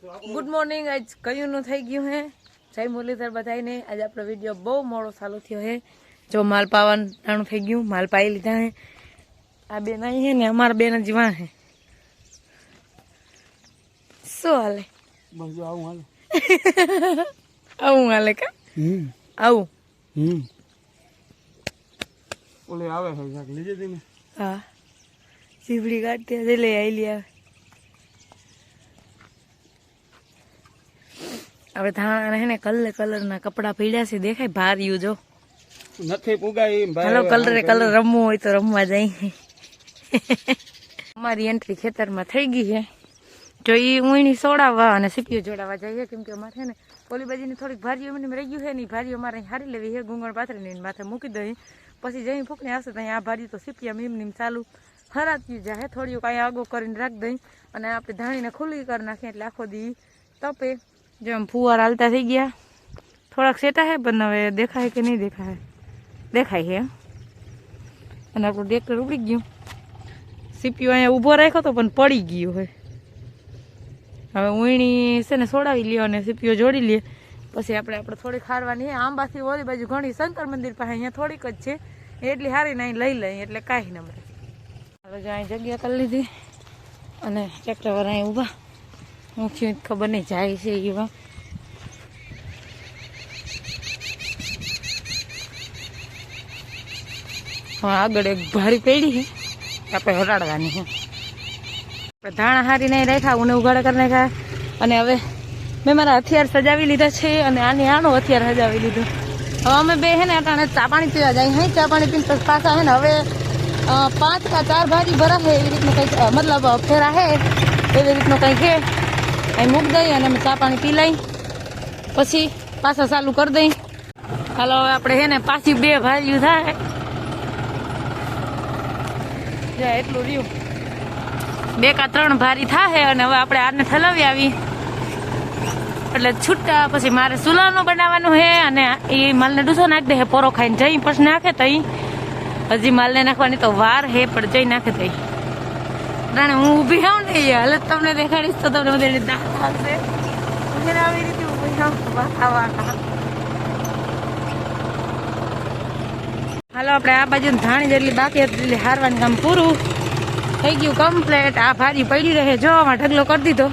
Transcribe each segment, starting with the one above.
Good morning. આજ કયુંનું થઈ ગયું હે। જય મુરલીધર બધાને। આજ આપણો વિડીયો બહુ મોડો ચાલુ થયો હે। જો માલ પાવાનું થઈ ગયું, માલ પાઈ લીધા હે। આ બેન અહીં હે ને અમારા બેન જ વાં હે। શું હાલે? બસ આવું હાલે। આવું હાલે કા? આવું ઓલે આવે છે જાક લીજે દીને। હા, સીવડી કાઢતી હશે, લઈ આવેલી આવે। હવે ધાણા હે ને કલરના કપડા પીડ્યા છે, દેખાય ભાર્યું જો નથી પુગાઈ હાલો કલર રમવું હોય તો રમવા જાય। અમારી એન્ટ્રી ખેતરમાં થઈ ગઈ છે। જો એ ઊંણી સોડાવવા અને સીપીઓ જોડાવા જઈએ, કેમ કે અમારે છે ને ઓલી બાજુની થોડીક ભારીઓ મને રહી ગયું છે ને, ભારીઓ અમારે હારી લેવી છે। ગુંગળ પાથરીને માથે મૂકી દઈ, પછી જઈ ફૂકને આવશે તો આ ભારી તો સીપિયા મીમ ચાલુ હરાતી જાય। થોડીઓ કાંઈ આગો કરીને રાખ દઈ અને આપણે ધાણીને ખુલ્લી કરી નાખીએ એટલે આખો દી તપે। જો આમ ફુવાર હાલતા થઈ ગયા, થોડાક સેટા છે પણ હવે દેખાય કે નહીં દેખાય, દેખાય છે। અને આપણું ટ્રેક્ટર ઉડી ગયું, સીપીઓ અહીંયા ઊભો રાખ્યો તો પણ પડી ગયો હોય। હવે ઊંણી છે ને સોડાવી લ્યો અને સીપીઓ જોડી લે, પછી આપણે થોડીક ખારવાની છે। આંબાથી ઓલી બાજુ ઘણી શંકર મંદિર પાસે અહીંયા થોડીક જ છે, એટલી હારી નહીં લઈ લઈએ એટલે કાંઈ ન મળે। હવે જો અહીં જગ્યા કરી લીધી અને ટ્રેક્ટરવાળા અહીં ઊભા, હું થયું ખબર નહીં જાય છે એવા। હા, આગળ એક ભારી પેડી છે, આપણે હટાડવાની છે। ધાણા હારી નહીં રાખ્યા, ઉને ઉઘાડા કરી નાખ્યા। અને હવે મેં મારા હથિયાર સજાવી લીધા છે અને આનો હથિયાર સજાવી લીધો। હવે અમે બે હે ને અટાણે ચા પાણી પીવા જાય હે, ચા પાણી પીને પાછા હે ને હવે 5 का 4 ભાજી ભરા છે એવી રીતનું કંઈક, મતલબ ફેરા હે એવી રીતનું કંઈક છે। અહીં મૂકી દઈ અને અમે ચા પાણી પી લઈ, પછી પાછા ચાલુ કરી દઈ। હાલો હવે આપણે હે ને પાછી 2 ભાજીઓ થાય, એટલું રહ્યું, 2 का 3 ભારી થાય અને હવે આપણે આને ઠલાવી આવી એટલે છૂટા। પછી મારે સુલાનું બનાવવાનું છે અને એ માલને ડૂસો નાખી દે, પોરો ખાઈને જઈ પછી નાખે તઈ, હજી માલને નાખવાની તો વાર હે પણ જઈ નાખે તઈ। રાણે હું ઊભી આવું ને હાલત તમને દેખાડીશ તો તમને બધાને દાંત આવશે। આવી રીતે ઊભી આવું। હાલો આપણે આ બાજુ ધાણી જેટલી બાકી હતી એટલી હારવાનું કામ પૂરું થઈ ગયું કમ્પ્લેટ। આ ભારી પડી રહે, જો આમાં ઢગલો કરી દીધો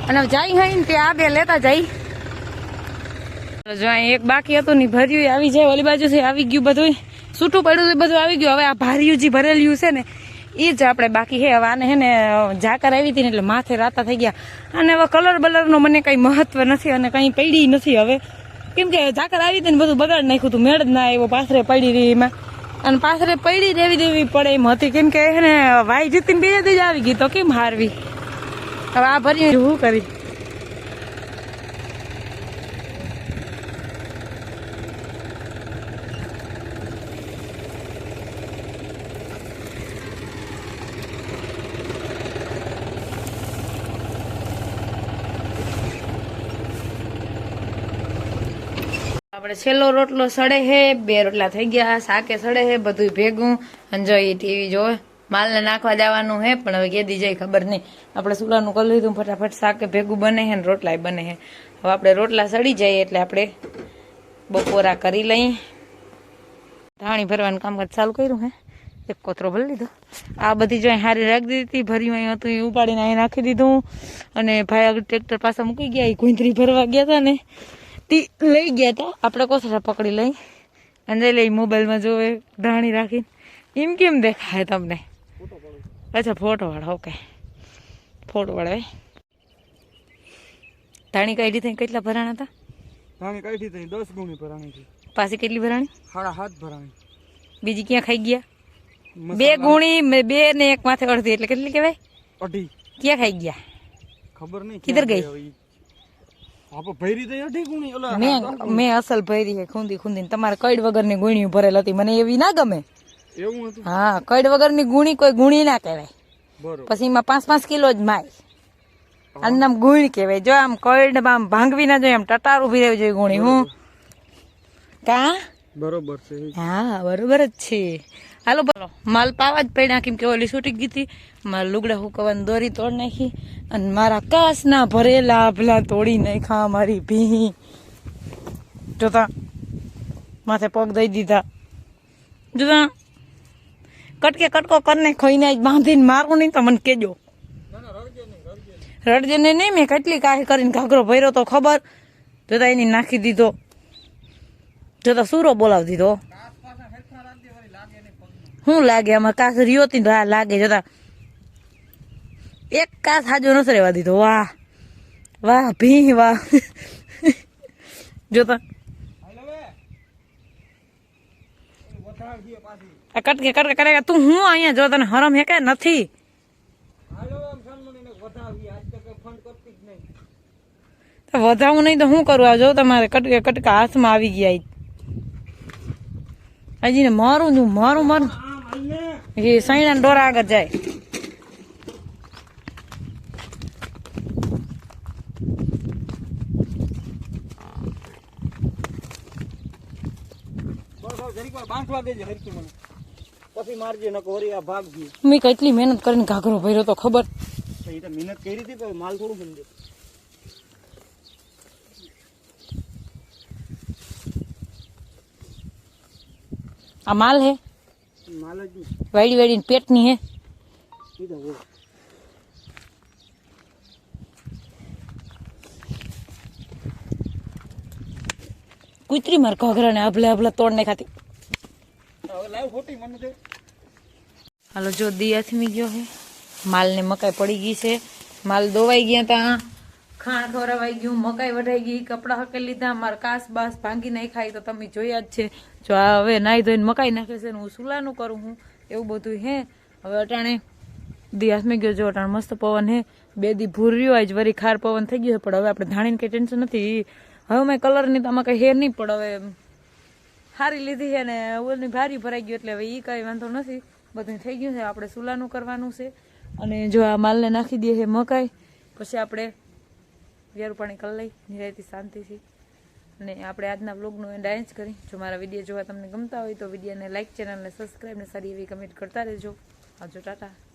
અને જાય હોય ને ત્યાં આ બે લેતા જાય। જો અહીં એક બાકી હતું ને ભર્યું આવી જાય, ઓલી બાજુથી આવી ગયું, બધું છૂટું પડ્યું બધું આવી ગયું। હવે આ ભાર્યું જે ભરેલું છે ને એ જ આપણે બાકી છે। હવે આને હે ને ઝાકર આવી હતી ને એટલે માથે રાતા થઈ ગયા, અને હવે કલર બલરનો મને કંઈ મહત્વ નથી અને કંઈ પડી નથી હવે, કેમ કે ઝાકર આવી હતી ને બધું બગાડ નાખ્યું હતું, મેળ જ ના આવ્યો, પાથરે પડી રહી એમાં, અને પાથરે પડી રેવી દેવી પડે એમ હતી, કેમ કે એને વાઈ જીતીને બીજા જ આવી ગઈ તો કેમ હારવી। હવે આ ભરી શું કરી, આપણે છેલ્લો રોટલો સડે હે, 2 રોટલા થઈ ગયા, શાકે સડે હે, બધું ભેગું। અને જો એ ટીવી જોવે, માલને નાખવા જવાનું હે પણ હવે કેદી જાય ખબર નહીં। આપણે સુલાનું કરી લીધું, ફટાફટ શાકે ભેગું બને હે ને રોટલાય બને હે। હવે આપણે રોટલા સડી જાય એટલે આપણે બપોરા કરી લઈએ। ધાણી ભરવાનું કામકાજ ચાલુ કર્યું હે, એક કોતરો ભરી લીધો। આ બધી જો હારી રાખી દીધી હતી, ભર્યું અહીં હતું એ ઉપાડીને અહીં નાખી દીધું। અને ભાઈ આગળ ટ્રેક્ટર પાછા મૂકી ગયા, એ ગુંદરી ભરવા ગયા હતા ને લઈ ગયા હતા, આપણે કોસરા પકડી લઈ અને લઈ મોબાઈલમાં જોવે ધાણી રાખીને। એમ કેમ દેખાય તમને? અચ્છા ફોટો વાળો, ઓકે ફોટો વાળો। ધાણી કાઢી થઈ કેટલા ભરાણા હતા? ધાણી કાઢી થઈ 10 ગુણી ભરાણી છે। પાછી કેટલી ભરાણી? 7.5 ભરાણી। બીજી ક્યાં ખાઈ ગયા? 2 ગુણી, 2 ને 1 માથે અડધી એટલે કેટલી કહેવાય? 2.5 ક્યાં ખાઈ ગયા ખબર નહીં, કિધર ગઈ? મેં અસલ ભરી છે, ખૂંદી ખૂંદીને। તમારે કઈડ વગરની ગુણીઓ ભરેલ હતી, મને એવી ના ગમે। એવું હતું? હા, કઈડ વગરની ગુણી કોઈ ગુણી ના કહેવાય, બરોબર। પછી એમાં 5-5 કિલો જ માય, આનું નામ ગુણી કહેવાય। જો આમ કઈડ આમ ભાંગવી ના જોઈએ, આમ ટટાર ઉભી રહેવી જોઈએ ગુણી। હું કા બરોબર છે? હા બરોબર જ છે। હાલો બોલો માલ પાવા જ પડ્યા કેમ કે ઓલી છૂટી ગઈ હતી મારા લુગડા હુકવાની દોરી તોડ નાખી અને મારા કાસના ભરેલા ભલા તોડી નાખ્યા મારી ભીહી જોતા માથે પગ દઈ દીધા જોતા કટકે કટકો કરીને ખોઈને જ બાંધીને મારું નહીં તો મને કેજો રડજે ને નહીં મેં કેટલી કાહી કરીને ઘાઘરો ભર્યો તો ખબર જોતા એની નાખી દીધો જોતા સૂરો બોલાવી દીધો શું લાગે આમાં કાસ રહ્યો હતી લાગે જોતા એક કાસ હાજો નથી રહેવા દીધો વાહ વાહ ભી વાહ જોતા આ કટકે કટકે કરે તું હું અહીંયા જો તને હરમ હે કે નથી વધાવું નહીં તો શું કરું આ જો તમારે કટકે કટકા હાથમાં આવી ગયા હજી ને મારું મારું એ સૈણા ડોરા આગળ જાય પછી મારજે નકો વરી આ ભાગ ગઈ મેં કેટલી મહેનત કરીને ઘાઘરો ભર્યો તો ખબર એ તો મહેનત કરી હતી પણ માલ થોડું સમજે આ માલ હે માલ જ વાડી વાડી પેટની હે એ તો કુતરી માર ઘાઘરા ને આભલા આભલા તોડ ને ખાતી લાવ ખોટી મને તે હાલો જો દી આથમી ગયો હે માલ ને મકાઈ પડી ગઈ છે માલ દોવાઈ ગયા તા ખાણ ખવરાવાઈ ગયું મકાઈ વઢાઈ ગઈ કપડા હકે લીધા મારા કાસ બાસ ભાંગી નહીં ખાઈ તો તમે જોયા જ છે જો આ હવે નાઈ ધોઈને મકાઈ નાખે છે ને હું સુલાનું કરું હું એવું બધું હે હવે અટાણે દી હાથમી ગયો જો અટાણે મસ્ત પવન હે બે દી ભૂર રહ્યો આજ વરી ખાર પવન થઈ ગયો પણ હવે આપણે ધાણીને કઈ ટેન્શન નથી હવે મેં કલરની તો આમાં કઈ હેર નહીં પણ હવે હારી લીધી છે ને ઓલી ભારી ભરાઈ ગયું એટલે હવે એ કઈ વાંધો નથી બધું થઈ ગયું છે આપણે સુલાનું કરવાનું છે અને જો આ માલને નાખી દઈએ છે મકાઈ પછી આપણે વ્યારું પાણી કરી લઈ નિરાયતી શાંતિથી અને આપણે આજના વ્લોગનું એન્ડ જ કરી જો મારા વિડીયો જોવા તમને ગમતા હોય તો વિડીયોને લાઇક ચેનલને સબસ્ક્રાઈબ ને સારી એવી કમેન્ટ કરતા રહેજો આવજો ટાટા